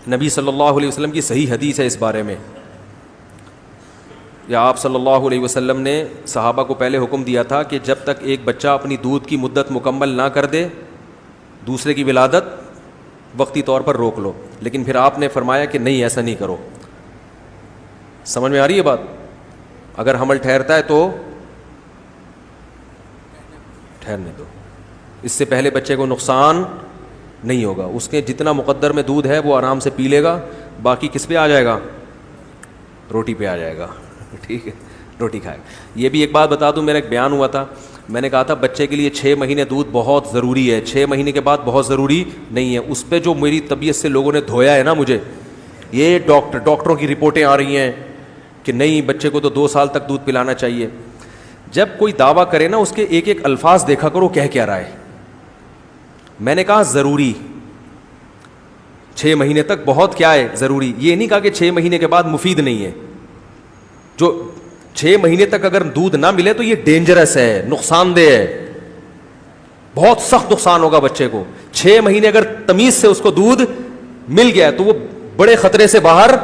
نبی صلی اللہ علیہ وسلم کی صحیح حدیث ہے اس بارے میں، یا آپ صلی اللہ علیہ وسلم نے صحابہ کو پہلے حکم دیا تھا کہ جب تک ایک بچہ اپنی دودھ کی مدت مکمل نہ کر دے دوسرے کی ولادت وقتی طور پر روک لو، لیکن پھر آپ نے فرمایا کہ نہیں، ایسا نہیں کرو۔ سمجھ میں آ رہی ہے بات؟ اگر حمل ٹھہرتا ہے تو ٹھہرنے دو، اس سے پہلے بچے کو نقصان نہیں ہوگا، اس کے جتنا مقدر میں دودھ ہے وہ آرام سے پی لے گا، باقی کس پہ آ جائے گا؟ روٹی پہ آ جائے گا، ٹھیک ہے، روٹی کھائے گا۔ یہ بھی ایک بات بتا دوں، میرا ایک بیان ہوا تھا، میں نے کہا تھا بچے کے لیے 6 مہینے دودھ بہت ضروری ہے، 6 مہینے کے بعد بہت ضروری نہیں ہے۔ اس پہ جو میری طبیعت سے لوگوں نے دھویا ہے نا مجھے، یہ ڈاکٹروں کی رپورٹیں آ رہی ہیں کہ نہیں بچے کو تو 2 سال تک دودھ پلانا چاہیے۔ جب کوئی دعویٰ کرے نا اس کے ایک ایک الفاظ دیکھا کرو کہہ کیا رہا ہے۔ میں نے کہا ضروری 6 مہینے تک بہت کیا ہے ضروری، یہ نہیں کہا کہ 6 مہینے کے بعد مفید نہیں ہے۔ جو 6 مہینے تک اگر دودھ نہ ملے تو یہ ڈینجرس ہے، نقصان دہ ہے، بہت سخت نقصان ہوگا بچے کو۔ 6 مہینے اگر تمیز سے اس کو دودھ مل گیا تو وہ بڑے خطرے سے باہر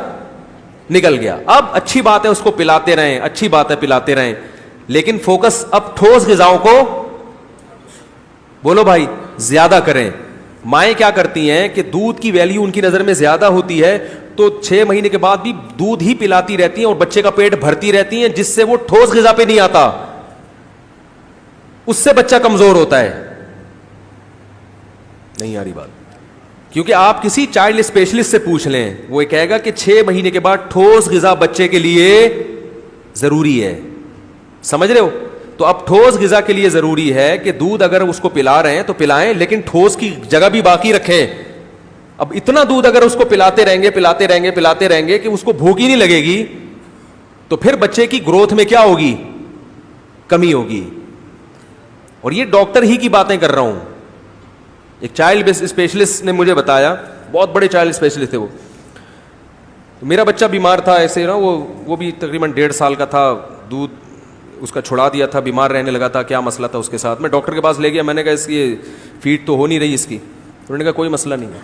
نکل گیا۔ اب اچھی بات ہے اس کو پلاتے رہیں، اچھی بات ہے پلاتے رہیں، لیکن فوکس اب ٹھوس غذاؤں کو بولو بھائی زیادہ کریں۔ مائیں کیا کرتی ہیں کہ دودھ کی ویلیو ان کی نظر میں زیادہ ہوتی ہے تو 6 مہینے کے بعد بھی دودھ ہی پلاتی رہتی ہیں اور بچے کا پیٹ بھرتی رہتی ہیں، جس سے وہ ٹھوس غذا پہ نہیں آتا، اس سے بچہ کمزور ہوتا ہے۔ نہیں آ رہی بات؟ کیونکہ آپ کسی چائلڈ اسپیشلسٹ سے پوچھ لیں، وہ یہ کہے گا کہ 6 مہینے کے بعد ٹھوس غذا بچے کے لیے ضروری ہے۔ سمجھ رہے ہو؟ تو اب ٹھوس غذا کے لیے ضروری ہے کہ دودھ اگر اس کو پلا رہے ہیں تو پلائیں، لیکن ٹھوس کی جگہ بھی باقی رکھیں۔ اب اتنا دودھ اگر اس کو پلاتے رہیں گے کہ اس کو بھوک ہی نہیں لگے گی تو پھر بچے کی گروتھ میں کیا ہوگی؟ کمی ہوگی۔ اور یہ ڈاکٹر ہی کی باتیں کر رہا ہوں، ایک چائلڈ اسپیشلسٹ نے مجھے بتایا، بہت بڑے چائلڈ اسپیشلسٹ تھے وہ۔ تو میرا بچہ بیمار تھا ایسے نا، وہ بھی تقریباً 1.5 سال کا تھا، دودھ اس کا چھڑا دیا تھا، بیمار رہنے لگا تھا، کیا مسئلہ تھا اس کے ساتھ۔ میں ڈاکٹر کے پاس لے گیا، میں نے کہا اس کی فیڈ تو ہو نہیں رہی اس کی۔ انہوں نے کہا کوئی مسئلہ نہیں ہے،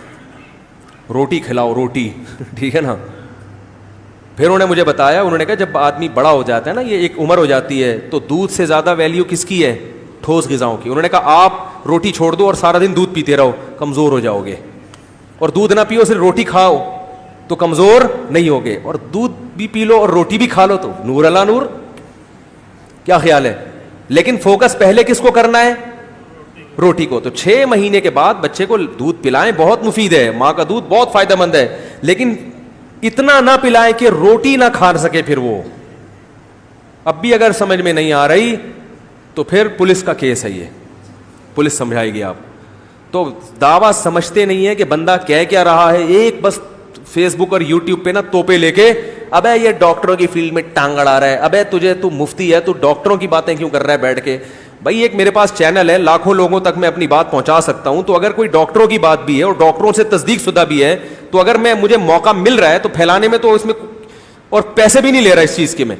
روٹی کھلاؤ، روٹی ٹھیک ہے نا۔ پھر انہوں نے مجھے بتایا، انہوں نے کہا جب آدمی بڑا ہو جاتا ہے نا، یہ ایک عمر ہو جاتی ہے، تو دودھ سے زیادہ ویلیو کس کی ہے؟ ٹھوس غذاؤں کی۔ انہوں نے کہا آپ روٹی چھوڑ دو اور سارا دن دودھ پیتے رہو، کمزور ہو جاؤ گے، اور دودھ نہ پیو صرف روٹی کھاؤ تو کمزور نہیں ہوگے، اور دودھ بھی پی لو اور روٹی بھی کھا لو تو نور اللہ نور۔ کیا خیال ہے؟ لیکن فوکس پہلے کس کو کرنا ہے؟ روٹی کو۔ تو 6 مہینے کے بعد بچے کو دودھ پلائیں، بہت مفید ہے، ماں کا دودھ بہت فائدہ مند ہے، لیکن اتنا نہ پلائیں کہ روٹی نہ کھا سکے پھر وہ۔ اب بھی اگر سمجھ میں نہیں آ رہی تو پھر پولیس کا کیس ہے، یہ پولیس سمجھائے گی آپ۔ تو دعویٰ سمجھتے نہیں ہے کہ بندہ کہہ کیا رہا ہے، ایک بس فیس بک اور یوٹیوب پہ نا توپے لے کے ابے یہ ڈاکٹروں کی فیلڈ میں ٹانگ اڑا رہا ہے، ابے تو مفتی ہے، تو ڈاکٹروں کی باتیں کیوں کر رہا ہے بیٹھ کے؟ بھائی ایک میرے پاس چینل ہے، لاکھوں لوگوں تک میں اپنی بات پہنچا سکتا ہوں، تو اگر کوئی ڈاکٹروں کی بات بھی ہے اور ڈاکٹروں سے تصدیق شدہ بھی ہے، تو اگر مجھے موقع مل رہا ہے تو پھیلانے میں، تو اس میں اور پیسے بھی نہیں لے رہا اس چیز کے میں۔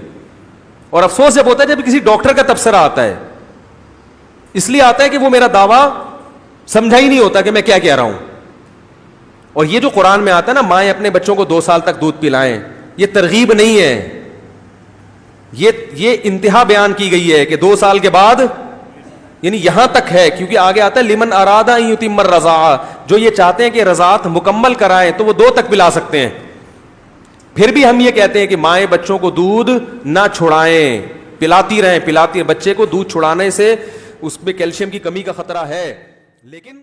اور افسوس جب ہوتا ہے جب کسی ڈاکٹر کا تبصرہ آتا ہے، اس لیے آتا ہے کہ وہ میرا دعویٰ سمجھا ہی نہیں ہوتا کہ میں کیا کہہ رہا ہوں۔ اور یہ جو قرآن میں آتا ہے نا مائیں اپنے بچوں کو 2 سال تک دودھ پلائیں، یہ ترغیب نہیں ہے، یہ انتہا بیان کی گئی ہے کہ 2 سال کے بعد، یعنی یہاں تک ہے، کیونکہ آگے آتا ہے لمن اراد ان یتم الرضاعہ، جو یہ چاہتے ہیں کہ رضاعت مکمل کرائیں تو وہ 2 تک پلا سکتے ہیں۔ پھر بھی ہم یہ کہتے ہیں کہ مائیں بچوں کو دودھ نہ چھڑائیں، پلاتی رہیں۔ بچے کو دودھ چھڑانے سے اس میں کیلشیم کی کمی کا خطرہ ہے، لیکن